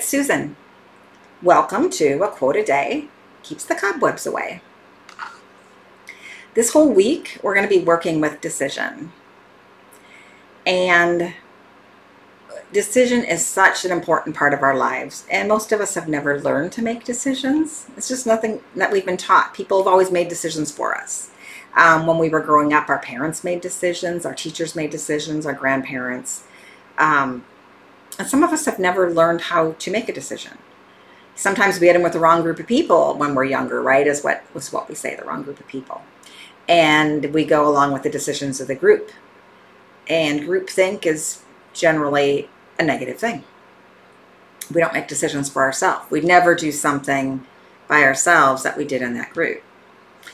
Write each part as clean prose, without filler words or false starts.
it's Susan. Welcome to A Quote a Day Keeps the Cobwebs Away. This whole week, we're going to be working with decision. And decision is such an important part of our lives. And most of us have never learned to make decisions. It's just nothing that we've been taught. People have always made decisions for us. When we were growing up, our parents made decisions, our teachers made decisions, our grandparents. And some of us have never learned how to make a decision. Sometimes we get in with the wrong group of people when we're younger, right? Is what we say, the wrong group of people. And we go along with the decisions of the group. And groupthink is generally a negative thing. We don't make decisions for ourselves. We never do something by ourselves that we did in that group.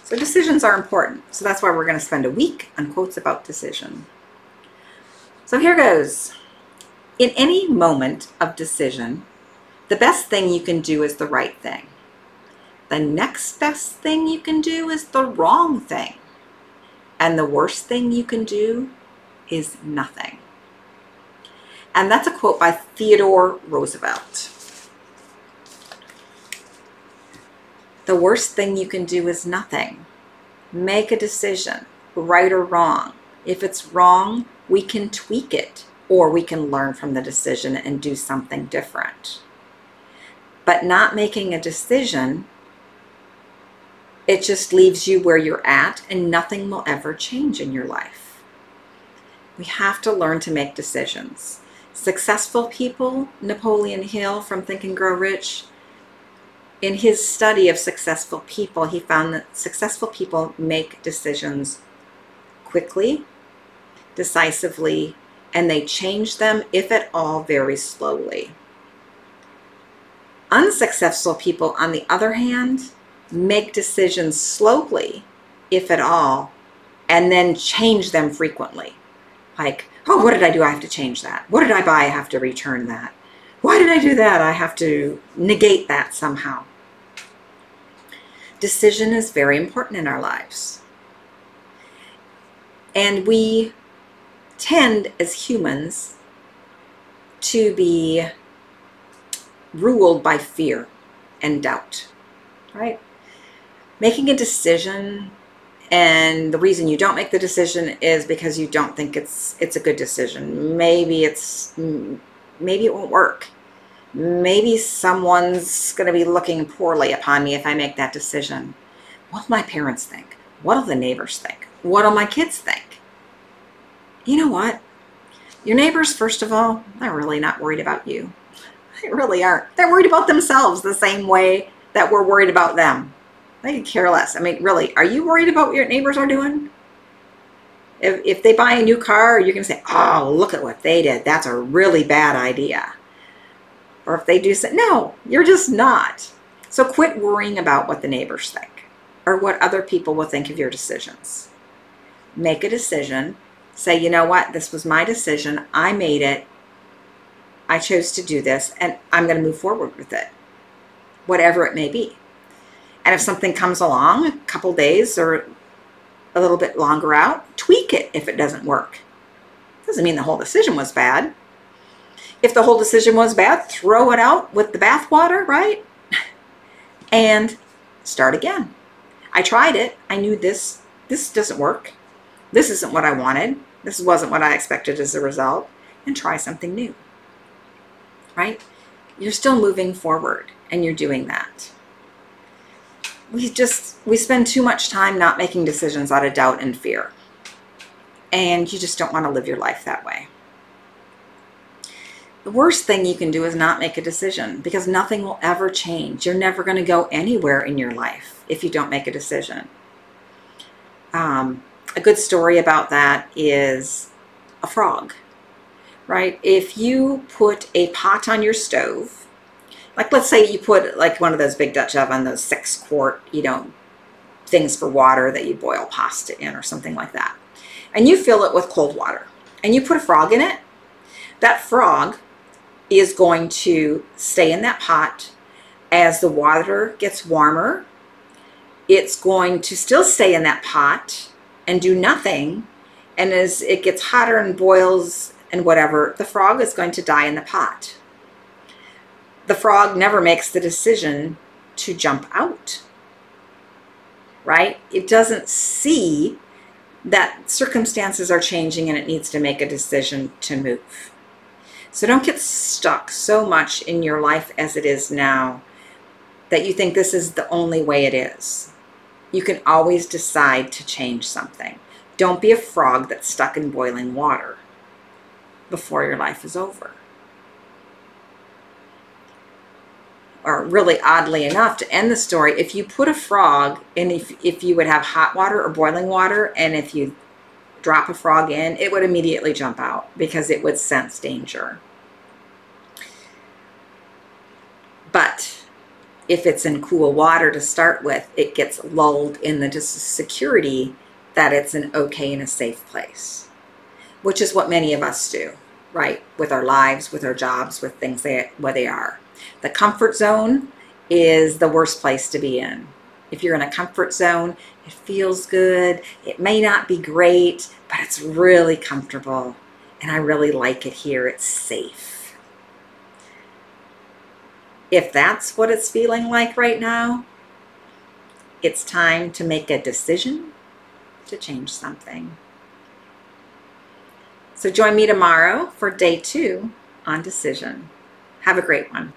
So decisions are important. So that's why we're going to spend a week on quotes about decision. So here goes. In any moment of decision, the best thing you can do is the right thing. The next best thing you can do is the wrong thing. And the worst thing you can do is nothing. And that's a quote by Theodore Roosevelt. The worst thing you can do is nothing. Make a decision, right or wrong. If it's wrong, we can tweak it, or we can learn from the decision and do something different. But not making a decision, it just leaves you where you're at and nothing will ever change in your life. We have to learn to make decisions. Successful people, Napoleon Hill from Think and Grow Rich, in his study of successful people, he found that successful people make decisions quickly, decisively, and they change them, if at all, very slowly. Unsuccessful people, on the other hand, make decisions slowly, if at all, and then change them frequently. Like, oh, what did I do? I have to change that. What did I buy? I have to return that. Why did I do that? I have to negate that somehow. Decision is very important in our lives. And we tend, as humans, to be ruled by fear and doubt, right? Making a decision, and the reason you don't make the decision is because you don't think it's a good decision. Maybe it won't work. Maybe someone's going to be looking poorly upon me if I make that decision. What will my parents think? What will the neighbors think? What will my kids think? You know what? Your neighbors, first of all, they're really not worried about you. They really aren't. They're worried about themselves the same way that we're worried about them. They could care less. I mean, really, are you worried about what your neighbors are doing? If they buy a new car, you're going to say, oh, look at what they did. That's a really bad idea. Or if they do say, no, you're just not. So quit worrying about what the neighbors think or what other people will think of your decisions. Make a decision. Say, you know what? This was my decision. I made it. I chose to do this, and I'm going to move forward with it, whatever it may be. And if something comes along a couple days or a little bit longer out, tweak it if it doesn't work. Doesn't mean the whole decision was bad. If the whole decision was bad, throw it out with the bathwater, right? And start again. I tried it. I knew this doesn't work. This isn't what I wanted. This wasn't what I expected as a result. And try something new, right? You're still moving forward and you're doing that. We spend too much time not making decisions out of doubt and fear. And you just don't want to live your life that way. The worst thing you can do is not make a decision, because nothing will ever change. You're never going to go anywhere in your life if you don't make a decision. A good story about that is a frog, right? If you put a pot on your stove, like let's say you put like one of those big Dutch oven, those 6-quart, things for water that you boil pasta in or something like that. And you fill it with cold water and you put a frog in it. That frog is going to stay in that pot. As the water gets warmer, it's going to still stay in that pot and do nothing. And as it gets hotter and boils and whatever, the frog is going to die in the pot. the frog never makes the decision to jump out, right? It doesn't see that circumstances are changing and it needs to make a decision to move. So don't get stuck so much in your life as it is now that you think this is the only way it is. You can always decide to change something. Don't be a frog that's stuck in boiling water before your life is over. Or really oddly enough, to end the story, if you put a frog in, if you would have hot water or boiling water, and if you drop a frog in, it would immediately jump out because it would sense danger. But if it's in cool water to start with, it gets lulled in the security that it's an okay and a safe place, which is what many of us do, right? With our lives, with our jobs, with things where they are. The comfort zone is the worst place to be in. If you're in a comfort zone, it feels good. It may not be great, but it's really comfortable. And I really like it here. It's safe. If that's what it's feeling like right now, it's time to make a decision to change something. So join me tomorrow for day 2 on decision. Have a great one.